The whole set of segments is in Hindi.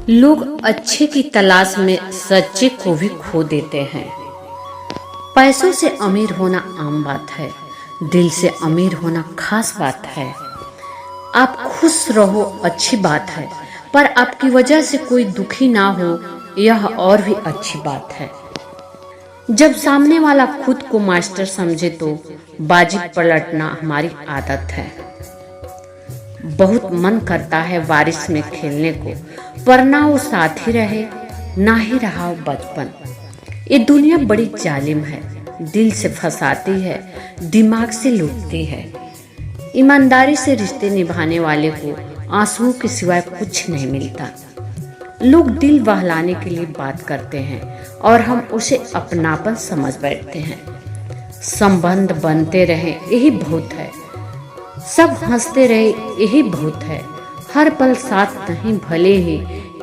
लोग अच्छे की तलाश में सच्चे को भी खो देते हैं। पैसों से अमीर होना आम बात है, दिल से अमीर होना खास बात है। आप खुश रहो अच्छी बात है, पर आपकी वजह से कोई दुखी ना हो यह और भी अच्छी बात है। जब सामने वाला खुद को मास्टर समझे तो बाजी पलटना हमारी आदत है। बहुत मन करता है बारिश में खेलने को, पर ना वो साथी रहे ना ही रहा बचपन। ये दुनिया बड़ी जालिम है, दिल से फंसाती है, दिमाग से लूटती है। ईमानदारी से रिश्ते निभाने वाले को आंसुओं के सिवाय कुछ नहीं मिलता। लोग दिल बहलाने के लिए बात करते हैं और हम उसे अपनापन समझ बैठते हैं। संबंध बनते रहे यही बहुत है, सब हंसते रहे यही बहुत है। हर पल साथ नहीं भले ही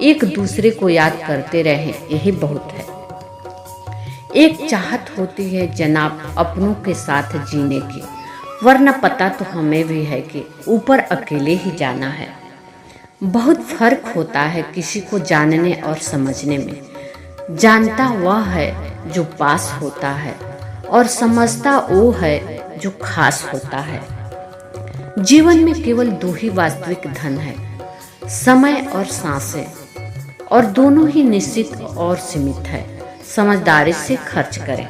एक दूसरे को याद करते रहे यही बहुत है। एक चाहत होती है जनाब अपनों के साथ जीने की, वरना पता तो हमें भी है कि ऊपर अकेले ही जाना है। बहुत फर्क होता है किसी को जानने और समझने में। जानता वह है जो पास होता है और समझता वो है जो खास होता है। जीवन में केवल दो ही वास्तविक धन है, समय और सांसें, और दोनों ही निश्चित और सीमित है। समझदारी से खर्च करें।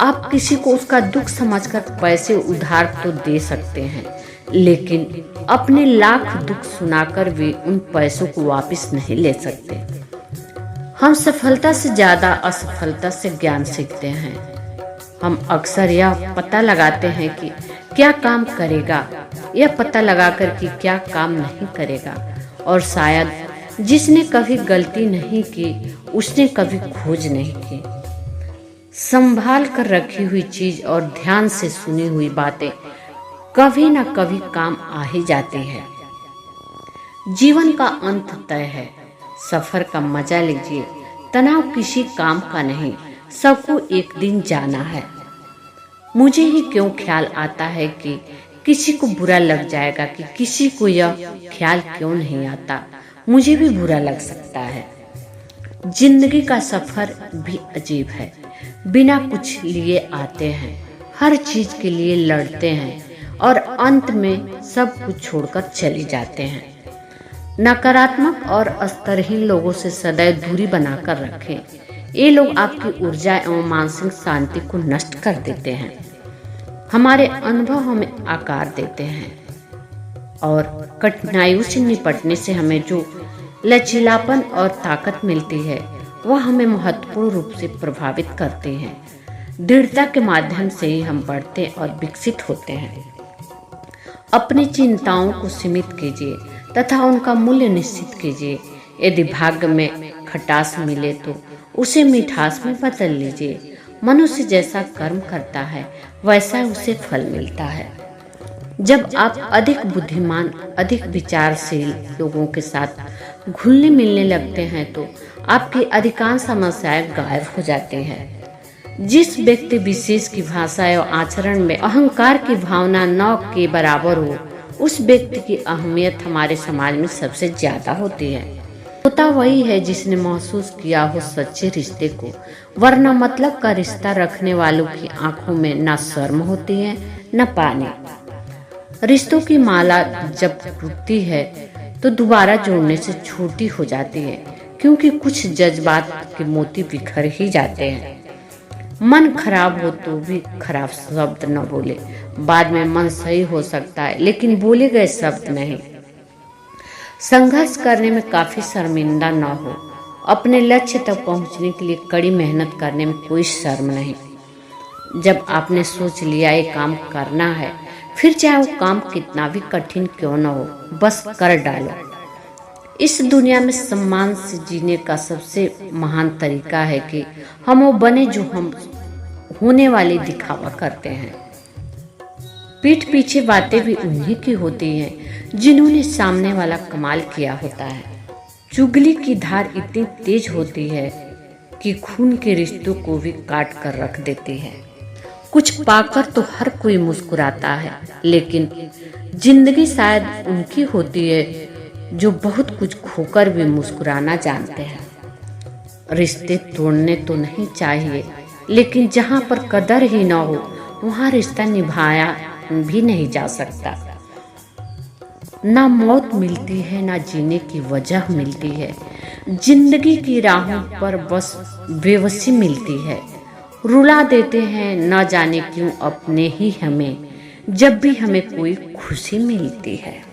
आप किसी को उसका दुख समझकर पैसे उधार तो दे सकते हैं, लेकिन अपने लाख दुख सुनाकर भी उन पैसों को वापस नहीं ले सकते। हम सफलता से ज्यादा असफलता से ज्ञान सीखते हैं। हम अक्सर यह पता लगाते हैं कि क्या काम करेगा, यह पता लगाकर कि क्या काम नहीं करेगा। और शायद जिसने कभी गलती नहीं की उसने कभी खोज नहीं की। संभाल कर रखी हुई चीज और ध्यान से सुनी हुई बातें कभी न कभी काम आ ही जाती है। जीवन का अंत तय है, सफर का मजा लीजिए। तनाव किसी काम का नहीं, सबको एक दिन जाना है। मुझे ही क्यों ख्याल आता है कि किसी को बुरा लग जाएगा, कि किसी को यह ख्याल क्यों नहीं आता मुझे भी बुरा लग सकता है। जिंदगी का सफर भी अजीब है, बिना कुछ लिए आते हैं, हर चीज के लिए लड़ते हैं और अंत में सब कुछ छोड़कर चले जाते हैं। नकारात्मक और अस्तरहीन लोगों से सदैव दूरी बनाकर रखें। ये लोग आपकी ऊर्जा एवं मानसिक शांति को नष्ट कर देते हैं। हमारे अनुभव हमें आकार देते हैं और कठिनाइयों से निपटने से हमें जो लचीलापन और ताकत मिलती है वह हमें महत्वपूर्ण रूप से प्रभावित करते हैं। दृढ़ता के माध्यम से ही हम बढ़ते और विकसित होते हैं। अपनी चिंताओं को सीमित कीजिए तथा उनका मूल्य निश्चित कीजिए। यदि भाग्य में खटास मिले तो उसे मिठास में बदल लीजिए। मनुष्य जैसा कर्म करता है वैसा उसे फल मिलता है। जब आप अधिक बुद्धिमान, अधिक विचारशील लोगों के साथ घुलने मिलने लगते हैं तो आपकी अधिकांश समस्याएं गायब हो जाती हैं। जिस व्यक्ति विशेष की भाषा एवं आचरण में अहंकार की भावना न के बराबर हो, उस व्यक्ति की अहमियत हमारे समाज में सबसे ज्यादा होती है। होता वही है जिसने महसूस किया हो सच्चे रिश्ते को, वरना मतलब का रिश्ता रखने वालों की आंखों में न शर्म होती है न पानी। रिश्तों की माला जब टूटती है तो दोबारा जोड़ने से छोटी हो जाती है, क्योंकि कुछ जज्बात के मोती बिखर ही जाते हैं। मन खराब हो तो भी खराब शब्द न बोले। बाद में मन सही हो सकता है लेकिन बोले गए शब्द नहीं। संघर्ष करने में काफी शर्मिंदा न हो। अपने लक्ष्य तक पहुंचने के लिए कड़ी मेहनत करने में कोई शर्म नहीं। जब आपने सोच लिया ये काम करना है, फिर चाहे वो काम कितना भी कठिन क्यों न हो, बस कर डालो। इस दुनिया में सम्मान से जीने का सबसे महान तरीका है कि हम वो बने जो हम होने वाले दिखावा करते हैं। पीठ पीछे बातें भी उन्हीं की होती हैं जिन्होंने सामने वाला कमाल किया होता है। चुगली की धार इतनी तेज होती है कि खून के रिश्तों को भी काट कर रख देती है। कुछ पाकर तो हर कोई मुस्कुराता है, लेकिन जिंदगी शायद उनकी होती है जो बहुत कुछ खोकर भी मुस्कुराना जानते हैं। रिश्ते तोड़ने तो नहीं चाहिए, लेकिन जहाँ पर कदर ही ना हो वहाँ रिश्ता निभाया भी नहीं जा सकता। ना मौत मिलती है, ना जीने की वजह मिलती है। जिंदगी की राहों पर बस बेबसी मिलती है। रुला देते हैं न जाने क्यों अपने ही हमें, जब भी हमें कोई खुशी मिलती है।